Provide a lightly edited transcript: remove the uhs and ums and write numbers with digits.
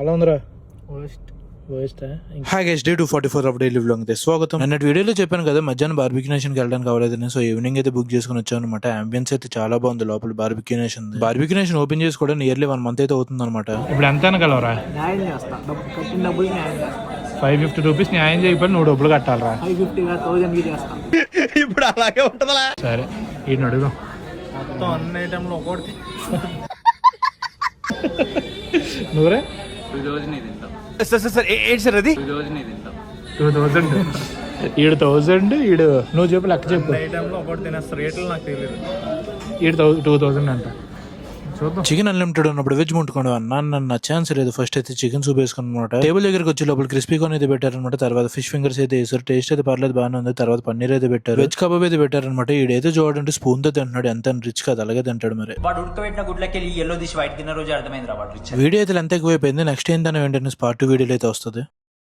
అలా ఉందిరా first hi guys, day 244 of daily vlog అయితే స్వాగతం. అన్నట్టు వీడియోలో చెప్పాను కదా మధ్యాహ్నం బార్బిక్యూ నేషన్కి వెళ్ళడానికి అవ్వలేదని. సో ఈవినింగ్ అయితే బుక్ చేసుకుని వచ్చాను అనమాట. అంబియన్స్ అయితే చాలా బాగుంది లోపల. బార్బిక్యూ నేషన్ ఓపెన్ చేసి కూడా నియర్లీ 1 month అయితే అవుతుంది అనమాట. ఇప్పుడు ఎంత అనగలవరా? న్యాయం చేస్తా, కట్టిన డబ్బులు న్యాయం చేస్తా. 550 రూపీస్ న్యాయం చేయకపోతే నువ్వు డబ్బులు కట్టాలరా. 550 చేస్తా. ఇప్పుడు అలాగే ఉంటుందా? సరే ఈయన అడుగుదాం. మొత్తం అన్ని ఐటెంలో ఒకటి నువ్వురే 2000 తింటాం. సార్ ఏంటి సార్ అది? 2000 తింటాం. 2000 ఈడు 1000 ఈడు నువ్వు చెప్పు లెక్క చెప్పు. ఐటెంలో ఒకటి తినేస్తారు, రేట్లు నాకు తెలియదు. ఈడు 2000 అంట. చూద్దాం. చికెన్ అన్లిమిటెడ్ ఉన్నప్పుడు వెజ్ ముట్టుకోండి అన్న నా ఛాన్స్ లేదు. ఫస్ట్ అయితే చికెన్ సూప్ వేసుకుని అనమాట. టేబుల్ దగ్గరికి వచ్చి లోపల క్రిస్పీ కార్న్ అయితే పెట్టారనమాట. తర్వాత ఫిష్ ఫింగర్స్ అయితే వేసారు. టేస్ట్ అయితే పర్లేదు బాగానే ఉంది. తర్వాత పన్నీర్ అయితే పెట్టారు. వెజ్ కబాబ్ అయితే పెట్టారనమాట. ఈడైతే చూడండి స్పూన్ తో తింటున్నాడు. ఎంత రిచ్ కాదు, అలాగే తింటాడు. మరి వాడు ఉడకబెట్టిన గుడ్లకి ఎల్లో దిష్ వైట్ తిన్న రోజు అర్థమైంది రా వాడు రిచ్. వీడియో అయితే ఎంత ఎక్కువైపోయింది. నెక్స్ట్ ఏంటనే వెంటనే పార్ట్ 2 వీడియోలు అయితే వస్తుంది.